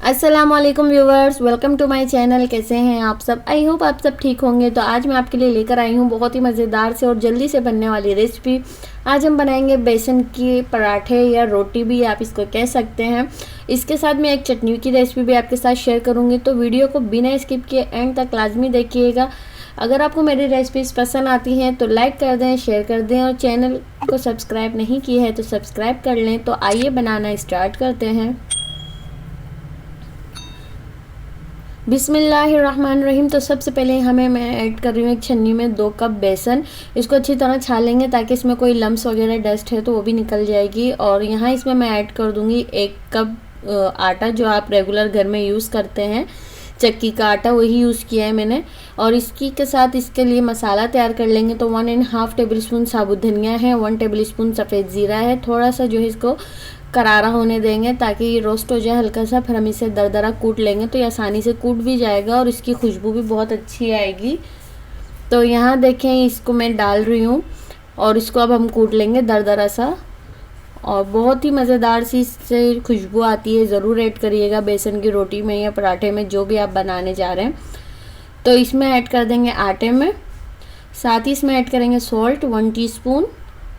अस्सलामुअलैकुम viewers, welcome to my channel. कैसे हैं आप सब? आई होप आप सब ठीक होंगे। तो आज मैं आपके लिए लेकर आई हूँ बहुत ही मज़ेदार से और जल्दी से बनने वाली रेसिपी। आज हम बनाएंगे बेसन के पराठे या रोटी भी आप इसको कह सकते हैं। इसके साथ मैं एक चटनी की रेसिपी भी आपके साथ शेयर करूँगी, तो वीडियो को बिना स्किप किए एंड तक लाजमी देखिएगा। अगर आपको मेरी रेसिपीज़ पसंद आती हैं तो लाइक कर दें, शेयर कर दें और चैनल को सब्सक्राइब नहीं किया है तो सब्सक्राइब कर लें। तो आइए बनाना स्टार्ट करते हैं। बिस्मिल्लाहिर्रहमानिर्रहीम। तो सबसे पहले मैं ऐड कर रही हूँ एक छन्नी में 2 कप बेसन। इसको अच्छी तरह छालेंगे ताकि इसमें कोई लम्स वगैरह डस्ट है तो वो भी निकल जाएगी। और यहाँ इसमें मैं ऐड कर दूँगी 1 कप आटा, जो आप रेगुलर घर में यूज़ करते हैं, चक्की का आटा वही यूज़ किया है मैंने। और इसकी के साथ इसके लिए मसाला तैयार कर लेंगे। तो 1.5 टेबल स्पून साबुत धनिया है, 1 टेबल स्पून सफ़ेद ज़ीरा है। थोड़ा सा जो है इसको करारा होने देंगे ताकि ये रोस्ट हो जाए हल्का सा। फिर हम इसे दरदरा कूट लेंगे तो ये आसानी से कूट भी जाएगा और इसकी खुशबू भी बहुत अच्छी आएगी। तो यहाँ देखें, इसको मैं डाल रही हूँ और इसको अब हम कूट लेंगे दरदरा सा। और बहुत ही मज़ेदार सी इससे खुशबू आती है। ज़रूर ऐड करिएगा बेसन की रोटी में या पराठे में, जो भी आप बनाने जा रहे हैं। तो इसमें ऐड कर देंगे आटे में, साथ ही इसमें ऐड करेंगे सॉल्ट 1 टीस्पून,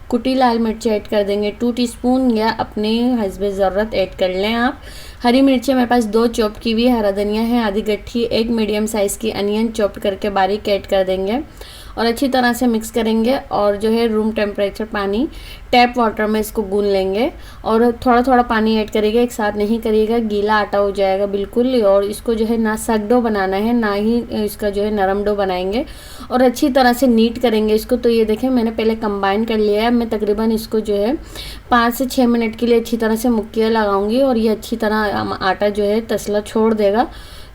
कुटी लाल मिर्च ऐड कर देंगे 2 टीस्पून, या अपने हस्बे ज़रूरत ऐड कर लें आप। हरी मिर्चें मेरे पास 2 चॉप की हुई, हरा धनिया है आधी गट्ठी, 1 मीडियम साइज़ की अनियन चॉप करके बारीक ऐड कर देंगे और अच्छी तरह से मिक्स करेंगे। और जो है रूम टेम्परेचर पानी, टैप वाटर में इसको गूंद लेंगे। और थोड़ा थोड़ा पानी ऐड करिएगा, एक साथ नहीं करिएगा, गीला आटा हो जाएगा बिल्कुल। और इसको जो है ना सख्त डो बनाना है ना ही इसका जो है नरम डो बनाएंगे। और अच्छी तरह से नीट करेंगे इसको। तो ये देखें, मैंने पहले कंबाइन कर लिया है। मैं तकरीबन इसको जो है 5 से 6 मिनट के लिए अच्छी तरह से मुक्कियाँ लगाऊंगी और ये अच्छी तरह आटा जो है तसला छोड़ देगा।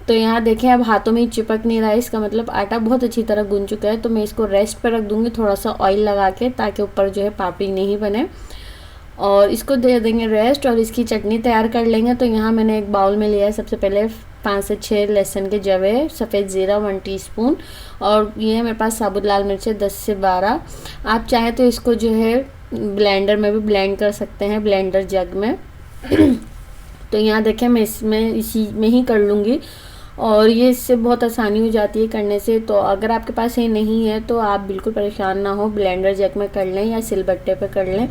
तो यहाँ देखें, अब हाथों में ही चिपक नहीं रहा है, इसका मतलब आटा बहुत अच्छी तरह गूंद चुका है। तो मैं इसको रेस्ट पर रख दूँगी थोड़ा सा ऑयल लगा के, ताकि ऊपर जो है पापड़ी नहीं बने। और इसको दे देंगे रेस्ट और इसकी चटनी तैयार कर लेंगे। तो यहाँ मैंने एक बाउल में लिया है, सबसे पहले 5 से 6 लहसुन के जवे, सफ़ेद ज़ीरा 1 टीस्पून, और ये है मेरे पास साबुत लाल मिर्चें 10 से 12। आप चाहें तो इसको जो है ब्लेंडर में भी ब्लेंड कर सकते हैं, ब्लेंडर जग में। तो यहाँ देखें, मैं इसमें इसी में ही कर लूँगी और ये इससे बहुत आसानी हो जाती है करने से। तो अगर आपके पास ये नहीं है तो आप बिल्कुल परेशान ना हो, ब्लेंडर जग में कर लें या सिलबट्टे पे कर लें।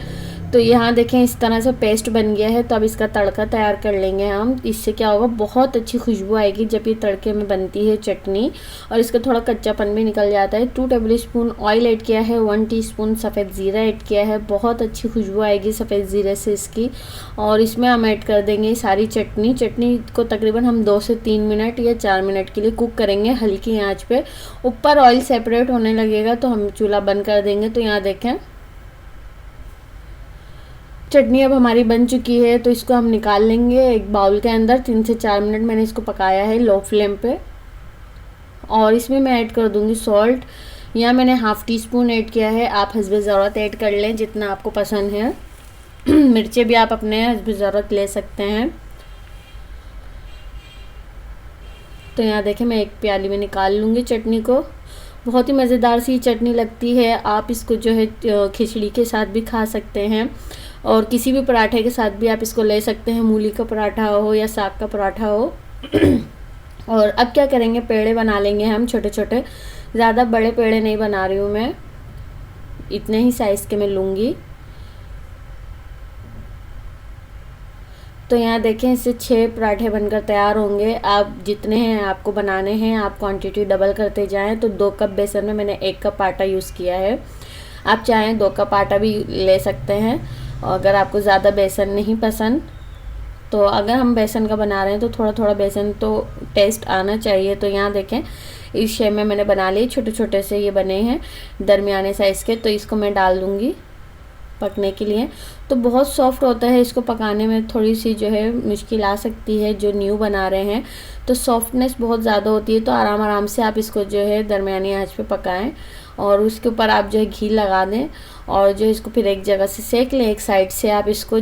तो यहाँ देखें, इस तरह से पेस्ट बन गया है। तो अब इसका तड़का तैयार कर लेंगे हम। इससे क्या होगा, बहुत अच्छी खुशबू आएगी जब ये तड़के में बनती है चटनी, और इसका थोड़ा कच्चापन भी निकल जाता है। 2 टेबल स्पून ऑयल ऐड किया है, 1 टीस्पून सफ़ेद ज़ीरा ऐड किया है। बहुत अच्छी खुशबू आएगी सफ़ेद ज़ीरे से इसकी। और इसमें हम ऐड कर देंगे सारी चटनी को तकरीबन हम 2 से 3 मिनट या 4 मिनट के लिए कुक करेंगे हल्की आँच पे। ऊपर ऑयल सेपरेट होने लगेगा तो हम चूल्हा बंद कर देंगे। तो यहाँ देखें, चटनी अब हमारी बन चुकी है। तो इसको हम निकाल लेंगे एक बाउल के अंदर। 3 से 4 मिनट मैंने इसको पकाया है लो फ्लेम पे। और इसमें मैं ऐड कर दूंगी सॉल्ट। यहाँ मैंने ½ टीस्पून ऐड किया है, आप हस्बे ज़रूरत ऐड कर लें जितना आपको पसंद है। मिर्चें भी आप अपने हस्बे ज़रूरत ले सकते हैं। तो यहाँ देखें, मैं एक प्याली में निकाल लूँगी चटनी को। बहुत ही मज़ेदार सी चटनी लगती है। आप इसको जो है खिचड़ी के साथ भी खा सकते हैं और किसी भी पराठे के साथ भी आप इसको ले सकते हैं, मूली का पराठा हो या साग का पराठा हो। और अब क्या करेंगे, पेड़े बना लेंगे हम छोटे छोटे। ज़्यादा बड़े पेड़े नहीं बना रही हूँ मैं, इतने ही साइज़ के मैं लूँगी। तो यहाँ देखें, इससे 6 पराठे बनकर तैयार होंगे। आप जितने हैं आपको बनाने हैं, आप क्वांटिटी डबल करते जाएं। तो 2 कप बेसन में मैंने 1 कप आटा यूज़ किया है। आप चाहें 2 कप आटा भी ले सकते हैं। और अगर आपको ज़्यादा बेसन नहीं पसंद, तो अगर हम बेसन का बना रहे हैं तो थोड़ा थोड़ा बेसन तो टेस्ट आना चाहिए। तो यहाँ देखें, इस शेप में मैंने बना लिए, छोटे छोटे से ये बने हैं दरमियाने साइज़ के। तो इसको मैं डाल दूँगी पकने के लिए। तो बहुत सॉफ्ट होता है, इसको पकाने में थोड़ी सी जो है मुश्किल आ सकती है। जो न्यू बना रहे हैं तो सॉफ्टनेस बहुत ज़्यादा होती है। तो आराम आराम से आप इसको जो है दरमियानी आंच पे पकाएं और उसके ऊपर आप जो है घी लगा दें और जो इसको फिर एक जगह से सेक लें, एक साइड से आप इसको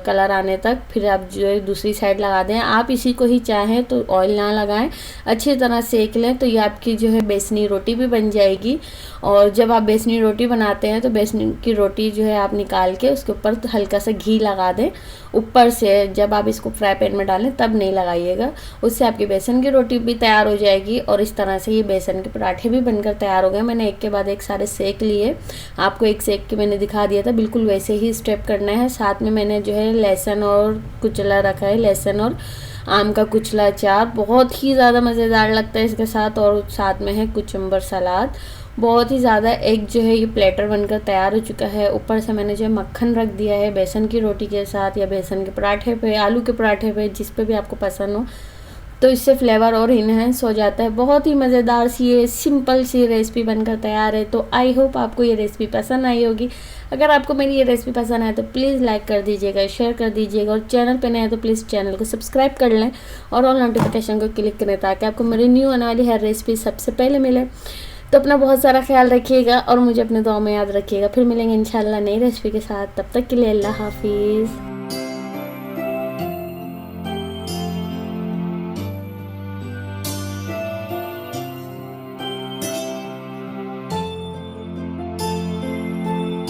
कलर आने तक, फिर आप जो है दूसरी साइड लगा दें। आप इसी को ही चाहें तो ऑयल ना लगाएं, अच्छी तरह सेक लें तो ये आपकी जो है बेसनी रोटी भी बन जाएगी। और जब आप बेसनी रोटी बनाते हैं तो बेसनी की रोटी जो है आप निकाल के उसके ऊपर हल्का सा घी लगा दें ऊपर से। जब आप इसको फ्राई पैन में डालें तब नहीं लगाइएगा, उससे आपकी बेसन की रोटी भी तैयार हो जाएगी। और इस तरह से ये बेसन के पराठे भी बनकर तैयार हो गए। मैंने एक के बाद एक सारे सेक लिए, आपको एक सेक के मैंने दिखा दिया था, बिल्कुल वैसे ही स्टेप करना है। साथ में मैंने जो है लहसुन और कुचला रखा है, लहसुन और आम का कुचला अचार, बहुत ही ज़्यादा मज़ेदार लगता है इसके साथ। और साथ में है कुचम्बर सलाद, बहुत ही ज़्यादा। एक जो है ये प्लेटर बनकर तैयार हो चुका है। ऊपर से मैंने जो है मक्खन रख दिया है बेसन की रोटी के साथ या बेसन के पराठे पे, आलू के पराठे पे, जिस पे भी आपको पसंद हो, तो इससे फ्लेवर और इन्हेंस हो जाता है। बहुत ही मज़ेदार सी ये सिंपल सी रेसिपी बनकर तैयार है। तो आई होप आपको ये रेसिपी पसंद आई होगी। अगर आपको मेरी ये रेसिपी पसंद आए तो प्लीज़ लाइक कर दीजिएगा, शेयर कर दीजिएगा, और चैनल पे नए हैं तो प्लीज़ चैनल को सब्सक्राइब कर लें और ऑल नोटिफिकेशन को क्लिक करें ताकि आपको मेरी न्यू आने वाली हर रेसिपी सबसे पहले मिले। तो अपना बहुत सारा ख्याल रखिएगा और मुझे अपने दुआ में याद रखिएगा। फिर मिलेंगे इंशाल्लाह नई रेसिपी के साथ, तब तक के लिए अल्लाह हाफिज़।